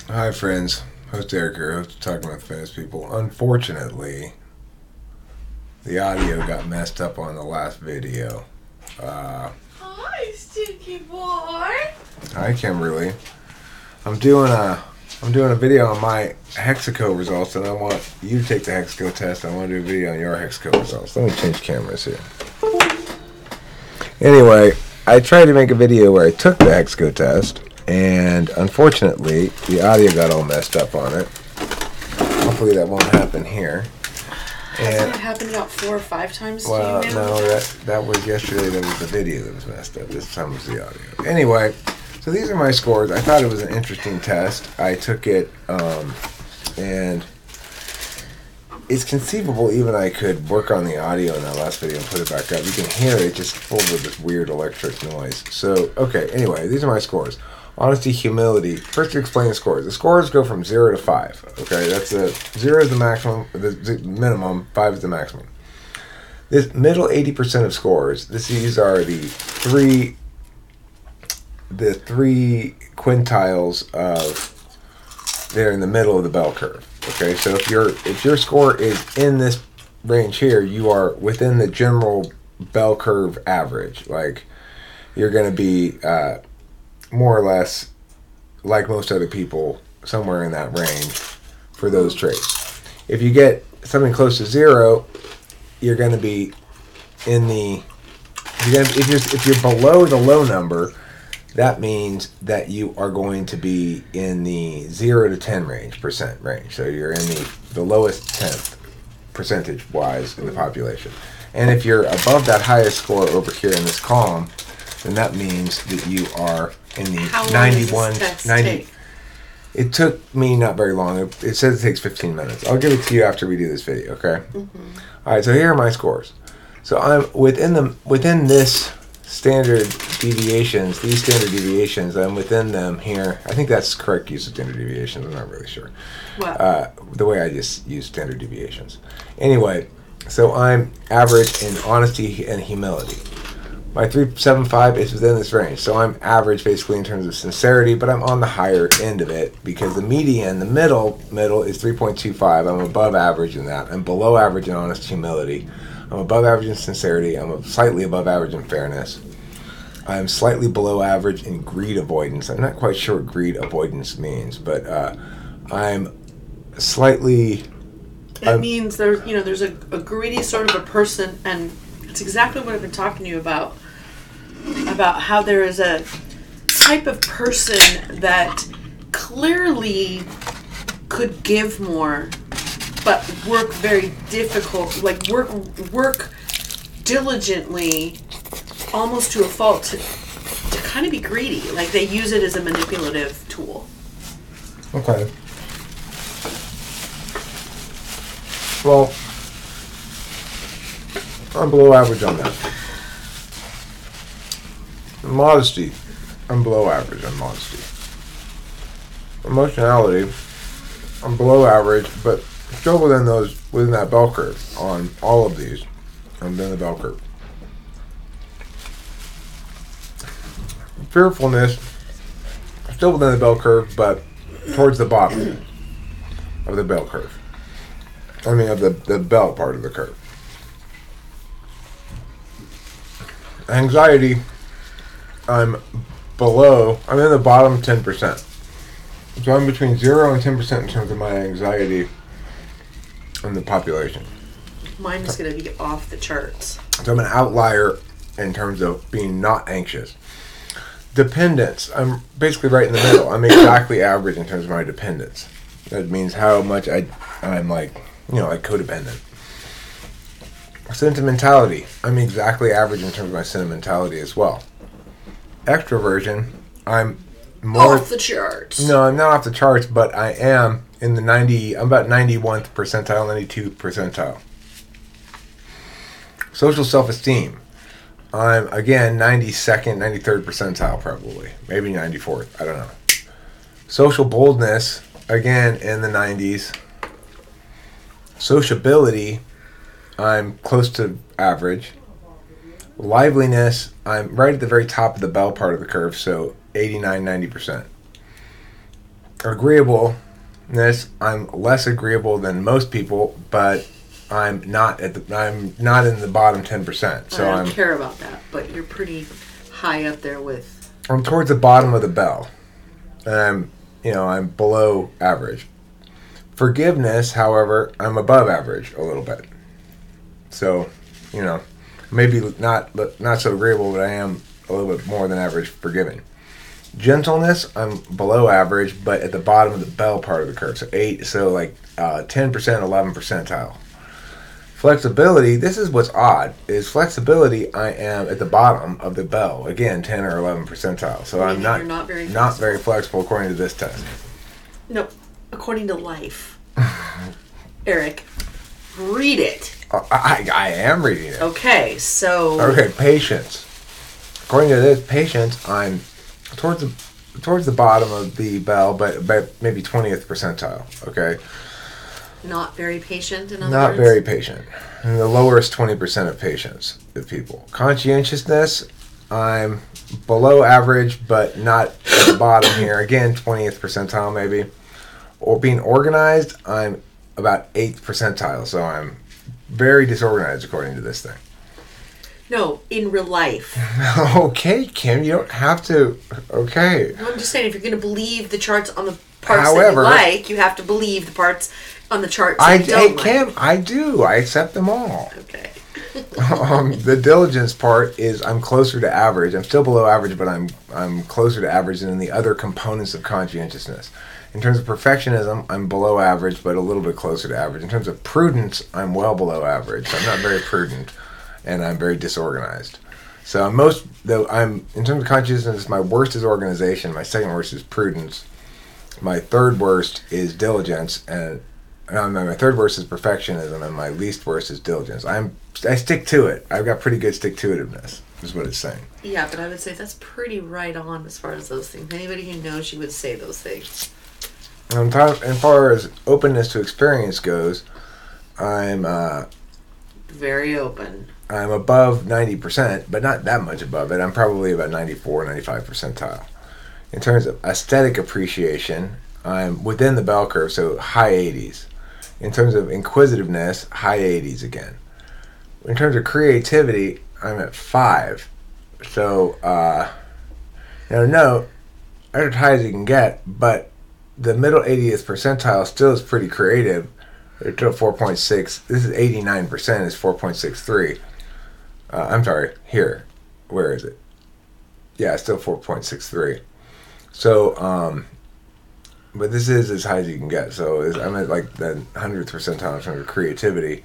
Hi, friends. Host Eric here, host of Talking with Famous People. Unfortunately, the audio got messed up on the last video. Hi, stinky boy. Hi, Kimberly. I'm doing a video on my HEXACO results, and I want you to take the HEXACO test. I want to do a video on your HEXACO results. Let me change cameras here. Anyway, I tried to make a video where I took the HEXACO test, and unfortunately, the audio got all messed up on it. Hopefully that won't happen here. Hasn't it happened about 4 or 5 times to Well, you now? no, that was yesterday. That was the video that was messed up. This time was the audio. Anyway, so these are my scores. I thought it was an interesting test. I took it, and it's conceivable even I could work on the audio in that last video and put it back up. You can hear it just full of this weird electric noise. So, okay, anyway, these are my scores. Honesty, humility. First, to explain the scores. The scores go from 0 to 5. Okay, that's 0 is the maximum, the minimum, 5 is the maximum. This middle 80% of scores, these are the three quintiles of, they're in the middle of the bell curve. Okay, so if your score is in this range here, you are within the general bell curve average. Like, you're going to be more or less like most other people, somewhere in that range for those traits. If you get something close to 0, you're going to be in the. If you're below the low number, that means that you are going to be in the 0 to 10 percent range. So you're in the lowest 10th percentage wise in the population. And if you're above that highest score over here in this column, then that means that you are in the How long 91, does this test 90. take? It took me not very long. It says it takes 15 minutes. I'll give it to you after we do this video, okay? Mm-hmm. All right, so here are my scores. So I'm within this standard deviations, these standard deviations, I'm within them here. I think that's correct use of standard deviations. I'm not really sure. What? The way I just use standard deviations. Anyway, so I'm average in honesty and humility. My 375 is within this range, so I'm average basically in terms of sincerity, but I'm on the higher end of it because the median, the middle is 3.25. I'm above average in that. I'm below average in honest humility. I'm above average in sincerity. I'm slightly above average in fairness. I'm slightly below average in greed avoidance. I'm not quite sure what greed avoidance means, but I'm slightly. It means there's a greedy sort of a person, and it's exactly what I've been talking to you about how there is a type of person that clearly could give more, but work very difficult, like work diligently, almost to a fault, to kind of be greedy. Like they use it as a manipulative tool. Okay. Well, I'm below average on that. Modesty, I'm below average on modesty. Emotionality, I'm below average, but still within that bell curve on all of these. I'm within the bell curve. Fearfulness, still within the bell curve, but towards the bottom of the bell curve. I mean, of the bell part of the curve. Anxiety, I'm in the bottom 10%. So I'm between 0 and 10% in terms of my anxiety in the population. Mine is going to be off the charts. So I'm an outlier in terms of being not anxious. Dependence, I'm basically right in the middle. I'm exactly average in terms of my dependence. That means how much I'm like codependent. Sentimentality, I'm exactly average in terms of my sentimentality as well. Extroversion, I'm more Off the charts. No, I'm not off the charts, but I am in the I'm about 91th percentile, 92th percentile. Social self-esteem, I'm again 92nd, 93rd percentile probably, maybe 94th, I don't know. Social boldness, again in the 90s. Sociability, I'm close to average. Liveliness, I'm right at the very top of the bell part of the curve, so 89, 90%. agreeableness, I'm less agreeable than most people, but I'm not in the bottom 10%. So I don't care about that, but you're pretty high up there with. I'm towards the bottom of the bell, and I'm below average. Forgiveness, however, I'm above average a little bit. So, maybe not so agreeable, but I am a little bit more than average forgiving. Gentleness, I'm below average, but at the bottom of the bell part of the curve. So 10%, 11 percentile. Flexibility, this is what's odd, is flexibility, I am at the bottom of the bell. Again, 10 or 11 percentile. So I'm not very flexible according to this test. No, according to life. Eric, read it. I am reading it. Okay, so... Okay, patience. According to this, patience, I'm towards the bottom of the bell, but maybe 20th percentile, okay? Not very patient, in other Not words? very patient. And the lowest 20% of patience of people. Conscientiousness, I'm below average, but not at the bottom here. Again, 20th percentile maybe. Or being organized, I'm about 8th percentile, so I'm very disorganized according to this thing. No, in real life. Okay, Kim, you don't have to. Okay. I'm just saying, if you're going to believe the charts on the parts that you like, you have to believe the parts on the charts that you don't like. Kim, I do. I accept them all. Okay. The diligence part is I'm closer to average. I'm still below average, but I'm closer to average than the other components of conscientiousness. In terms of perfectionism, I'm below average, but a little bit closer to average. In terms of prudence, I'm well below average. I'm not very prudent, and I'm very disorganized. So in terms of conscientiousness, my worst is organization. My second worst is prudence. My third worst is diligence, and my third worst is perfectionism, and my least worst is diligence. I stick to it. I've got pretty good stick-to-itiveness, is what it's saying. Yeah, but I would say that's pretty right on as far as those things. Anybody who knows you would say those things. As far as openness to experience goes, I'm very open. I'm above 90%, but not that much above it. I'm probably about 94, 95 percentile. In terms of aesthetic appreciation, I'm within the bell curve, so high 80s. In terms of inquisitiveness, high 80s again. In terms of creativity, I'm at 5. So, no, as high as you can get, but the middle 80th percentile still is pretty creative. It's at 4.6. This is 89%, is 4.63. I'm sorry, here. Where is it? Yeah, it's still 4.63. So, but this is as high as you can get. So I'm at like the 100th percentile in terms of creativity.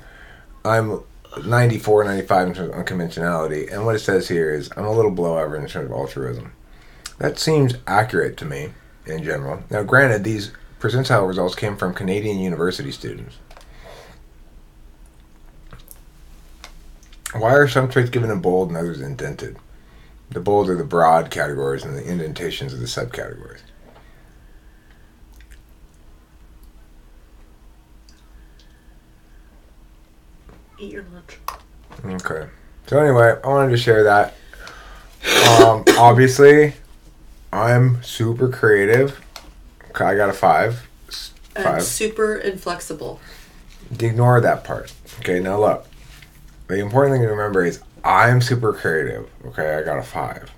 I'm 94, 95 in terms of unconventionality. And what it says here is I'm a little below average in terms of altruism. That seems accurate to me in general. Now, granted, these percentile results came from Canadian university students. Why are some traits given in bold and others indented? The bold are the broad categories and the indentations are the subcategories. Eat your lunch. Okay. So anyway, I wanted to share that. Obviously, I'm super creative. Okay, I got a 5. And super inflexible. Ignore that part. Okay, now look. The important thing to remember is I'm super creative. Okay, I got a 5.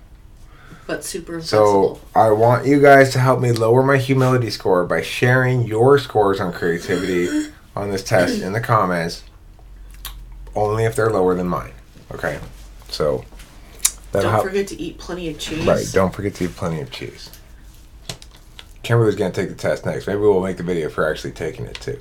But super inflexible. So I want you guys to help me lower my humility score by sharing your scores on creativity on this test in the comments. Only if they're lower than mine. Okay? So don't forget to eat plenty of cheese. Right, don't forget to eat plenty of cheese. Kimberly's going to take the test next. Maybe we'll make the video for actually taking it too.